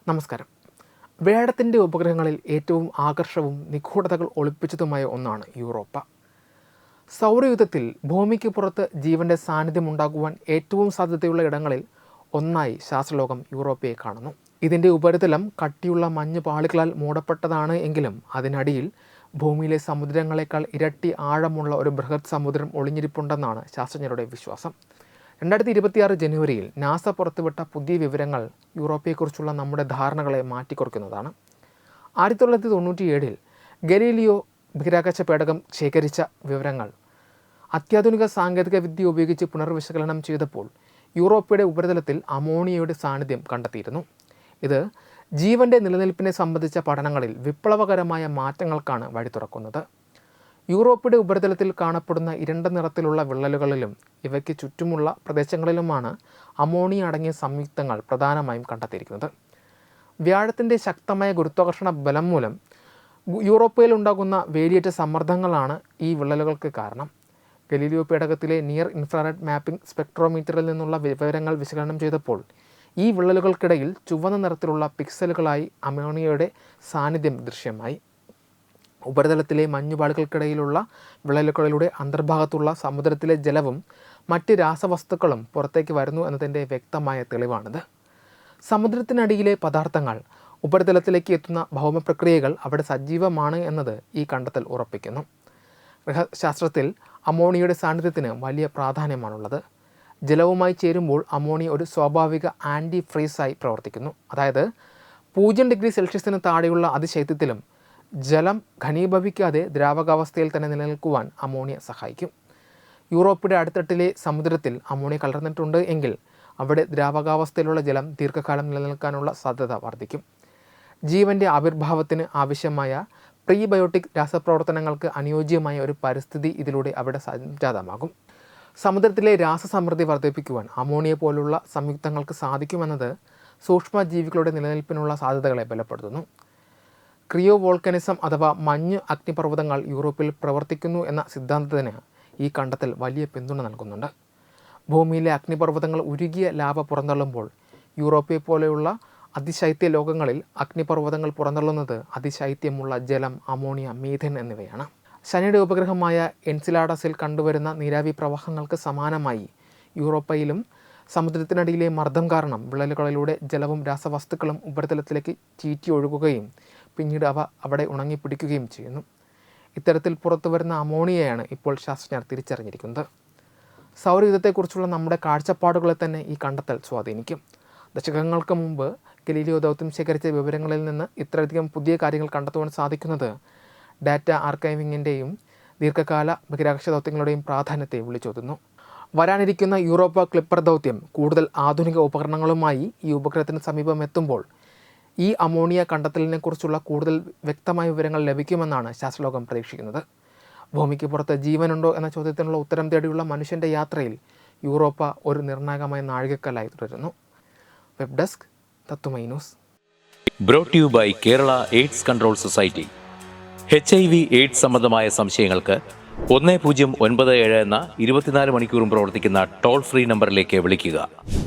നമസ്കാരം. വേഴത്തിൻ്റെ ഉപഗ്രഹങ്ങളിൽ ഏറ്റവും ആകർഷവും നിഗൂഢതകൾ ഒളിപ്പിച്ചതുമായ ഒന്നാണ് യൂറോപ്പ. സൗരയൂഥത്തിൽ ഭൂമിക്ക് പുറത്ത് ജീവൻ്റെ സാന്നിധ്യമുണ്ടാകുവാൻ ഏറ്റവും സാധ്യതയുള്ള ഇടങ്ങളിൽ ഒന്നായി ശാസ്ത്രലോകം യൂറോപ്പയെ കാണുന്നു. ഇതിൻ്റെ ഉപരിതലം കട്ടിയുള്ള മഞ്ഞ് പാളികളാൽ മൂടപ്പെട്ടതാണ് എങ്കിലും അതിനടിയിൽ ഭൂമിയിലെ സമുദ്രങ്ങളെക്കാൾ ഇരട്ടി ആഴമുള്ള ഒരു ബൃഹത് സമുദ്രം ഒളിഞ്ഞിരിപ്പുണ്ടെന്നാണ് ശാസ്ത്രജ്ഞരുടെ വിശ്വാസം. 2026 ജനുവരിയിൽ നാസ പുറത്തുവിട്ട പുതിയ വിവരങ്ങൾ യൂറോപ്പയെക്കുറിച്ചുള്ള നമ്മുടെ ധാരണകളെ മാറ്റിക്കുറിക്കുന്നതാണ്. 1997 ഗലീലിയോ ബഹിരാകാശ പേടകം ശേഖരിച്ച വിവരങ്ങൾ അത്യാധുനിക സാങ്കേതിക വിദ്യ ഉപയോഗിച്ച് പുനർവിശകലനം ചെയ്തപ്പോൾ യൂറോപ്പയുടെ ഉപരിതലത്തിൽ അമോണിയയുടെ സാന്നിധ്യം കണ്ടെത്തിയിരുന്നു. ഇത് ജീവൻ്റെ നിലനിൽപ്പിനെ സംബന്ധിച്ച പഠനങ്ങളിൽ വിപ്ലവകരമായ മാറ്റങ്ങൾക്കാണ് വഴി തുറക്കുന്നത്. യൂറോപ്പയുടെ ഉപരിതലത്തിൽ കാണപ്പെടുന്ന ഇരുണ്ട നിറത്തിലുള്ള വിള്ളലുകളിലും ഇവയ്ക്ക് ചുറ്റുമുള്ള പ്രദേശങ്ങളിലുമാണ് അമോണിയ അടങ്ങിയ സംയുക്തങ്ങൾ പ്രധാനമായും കണ്ടെത്തിയിരിക്കുന്നത്. വ്യാഴത്തിൻ്റെ ശക്തമായ ഗുരുത്വാകർഷണ ബലം മൂലം യൂറോപ്പയിൽ ഉണ്ടാകുന്ന വേലിയേറ്റ സമ്മർദ്ദങ്ങളാണ് ഈ വിള്ളലുകൾക്ക് കാരണം. ഗലീലിയോ പേടകത്തിലെ നിയർ ഇൻഫ്രാറെഡ് മാപ്പിംഗ് സ്പെക്ട്രോമീറ്ററിൽ നിന്നുള്ള വിവരങ്ങൾ വിശകലനം ചെയ്തപ്പോൾ ഈ വിള്ളലുകൾക്കിടയിൽ ചുവന്ന നിറത്തിലുള്ള പിക്സലുകളായി അമോണിയയുടെ സാന്നിധ്യം ദൃശ്യമായി. ഉപരിതലത്തിലെ മഞ്ഞുപാളികൾക്കിടയിലുള്ള വിള്ളലുകളിലൂടെ അന്തർഭാഗത്തുള്ള സമുദ്രത്തിലെ ജലവും മറ്റ് രാസവസ്തുക്കളും പുറത്തേക്ക് വരുന്നു എന്നതിൻ്റെ വ്യക്തമായ തെളിവാണിത്. സമുദ്രത്തിനടിയിലെ പദാർത്ഥങ്ങൾ ഉപരിതലത്തിലേക്ക് എത്തുന്ന ഭൗമപ്രക്രിയകൾ അവിടെ സജീവമാണ് എന്നത് ഈ കണ്ടെത്തൽ ഉറപ്പിക്കുന്നു. ഗൃഹശാസ്ത്രത്തിൽ അമോണിയയുടെ സാന്നിധ്യത്തിന് വലിയ പ്രാധാന്യമാണുള്ളത്. ജലവുമായി ചേരുമ്പോൾ അമോണിയ ഒരു സ്വാഭാവിക ആൻറ്റി ഫ്രീസായി പ്രവർത്തിക്കുന്നു. അതായത് 0 ഡിഗ്രി സെൽഷ്യസിന് താഴെയുള്ള അതിശൈത്യത്തിലും ജലം ഘനീഭവിക്കാതെ ദ്രാവകാവസ്ഥയിൽ തന്നെ നിലനിൽക്കുവാൻ അമോണിയ സഹായിക്കും. യൂറോപ്പിയുടെ അടിത്തട്ടിലെ സമുദ്രത്തിൽ അമോണിയ കലർന്നിട്ടുണ്ട് എങ്കിൽ അവിടെ ദ്രാവകാവസ്ഥയിലുള്ള ജലം ദീർഘകാലം നിലനിൽക്കാനുള്ള സാധ്യത വർദ്ധിക്കും. ജീവൻ്റെ ആവിർഭാവത്തിന് ആവശ്യമായ പ്രീബയോട്ടിക് രാസപ്രവർത്തനങ്ങൾക്ക് അനുയോജ്യമായ ഒരു പരിസ്ഥിതി ഇതിലൂടെ അവിടെ സംജാതമാകും. സമുദ്രത്തിലെ രാസസമൃദ്ധി വർദ്ധിപ്പിക്കുവാൻ അമോണിയ പോലുള്ള സംയുക്തങ്ങൾക്ക് സാധിക്കുമെന്നത് സൂക്ഷ്മജീവികളുടെ നിലനിൽപ്പിനുള്ള സാധ്യതകളെ ബലപ്പെടുത്തുന്നു. ക്രിയോ വോൾക്കനിസം അഥവാ മഞ്ഞ് അഗ്നിപർവ്വതങ്ങൾ യൂറോപ്പിൽ പ്രവർത്തിക്കുന്നു എന്ന സിദ്ധാന്തത്തിന് ഈ കണ്ടെത്തൽ വലിയ പിന്തുണ നൽകുന്നുണ്ട്. ഭൂമിയിലെ അഗ്നിപർവ്വതങ്ങൾ ഉരുകിയ ലാവ പുറന്തള്ളുമ്പോൾ യൂറോപ്പയെ പോലെയുള്ള അതിശൈത്യ ലോകങ്ങളിൽ അഗ്നിപർവ്വതങ്ങൾ പുറന്തള്ളുന്നത് അതിശൈത്യമുള്ള ജലം, അമോണിയ, മീഥേൻ എന്നിവയാണ്. ശനിയുടെ ഉപഗ്രഹമായ എൻസിലാഡസിൽ കണ്ടുവരുന്ന നീരാവി പ്രവാഹങ്ങൾക്ക് സമാനമായി യൂറോപ്പയിലും സമുദ്രത്തിനടിയിലെ മർദ്ദം കാരണം വിള്ളലുകളിലൂടെ ജലവും രാസവസ്തുക്കളും ഉപരിതലത്തിലേക്ക് ചീറ്റി ഒഴുകുകയും പിന്നീട് അവ അവിടെ ഉണങ്ങിപ്പിടിക്കുകയും ചെയ്യുന്നു. ഇത്തരത്തിൽ പുറത്തു വരുന്ന അമോണിയയാണ് ഇപ്പോൾ ശാസ്ത്രജ്ഞർ തിരിച്ചറിഞ്ഞിരിക്കുന്നത്. സൗരയൂഥത്തെക്കുറിച്ചുള്ള നമ്മുടെ കാഴ്ചപ്പാടുകളെ തന്നെ ഈ കണ്ടെത്തൽ സ്വാധീനിക്കും. ദശകങ്ങൾക്ക് മുമ്പ് ഗലീലിയോ ദൗത്യം ശേഖരിച്ച വിവരങ്ങളിൽ നിന്ന് ഇത്രയധികം പുതിയ കാര്യങ്ങൾ കണ്ടെത്തുവാൻ സാധിക്കുന്നത് ഡാറ്റ ആർക്കൈവിങ്ങിൻ്റെയും ദീർഘകാല ബഹിരാകാശ ദൗത്യങ്ങളുടെയും പ്രാധാന്യത്തെ വിളിച്ചോതുന്നു. വരാനിരിക്കുന്ന യൂറോപ്പ ക്ലിപ്പർ ദൗത്യം കൂടുതൽ ആധുനിക ഉപകരണങ്ങളുമായി ഈ ഉപഗ്രഹത്തിന് സമീപം എത്തുമ്പോൾ ഈ അമോണിയ കണ്ടെത്തലിനെക്കുറിച്ചുള്ള കൂടുതൽ വ്യക്തമായ വിവരങ്ങൾ ലഭിക്കുമെന്നാണ് ശാസ്ത്രലോകം പ്രതീക്ഷിക്കുന്നത്. ഭൂമിക്ക് പുറത്ത് ജീവനുണ്ടോ എന്ന ചോദ്യത്തിനുള്ള ഉത്തരം തേടിയുള്ള മനുഷ്യൻ്റെ യാത്രയിൽ യൂറോപ്പ ഒരു നിർണായകമായ നാഴികക്കല്ലായി തുടരുന്നു. വെബ് ഡെസ്ക് തത്തുമൈ news. Brought you by Kerala AIDS control society. HIV/AIDS സംബന്ധമായ സംശയങ്ങൾക്ക് 1097 എന്ന 24 മണിക്കൂറും പ്രവർത്തിക്കുന്ന ടോൾ ഫ്രീ നമ്പറിലേക്ക് വിളിക്കുക.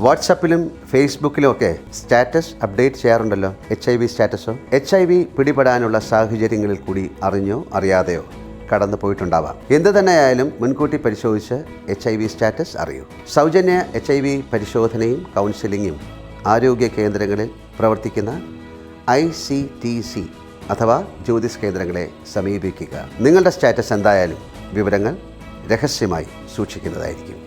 വാട്സാപ്പിലും ഫേസ്ബുക്കിലും ഒക്കെ സ്റ്റാറ്റസ് അപ്ഡേറ്റ് ചെയ്യാറുണ്ടല്ലോ. HIV സ്റ്റാറ്റസോ HIV പിടിപെടാനുള്ള സാഹചര്യങ്ങളിൽ കൂടി അറിഞ്ഞോ അറിയാതെയോ കടന്നു പോയിട്ടുണ്ടാവാം. എന്ത് തന്നെയായാലും മുൻകൂട്ടി പരിശോധിച്ച് HIV സ്റ്റാറ്റസ് അറിയൂ. സൗജന്യ HIV പരിശോധനയും കൗൺസിലിങ്ങും ആരോഗ്യ കേന്ദ്രങ്ങളിൽ പ്രവർത്തിക്കുന്ന ICTC അഥവാ ജ്യോതിസ് കേന്ദ്രങ്ങളെ സമീപിക്കുക. നിങ്ങളുടെ സ്റ്റാറ്റസ് എന്തായാലും വിവരങ്ങൾ രഹസ്യമായി സൂക്ഷിക്കുന്നതായിരിക്കും.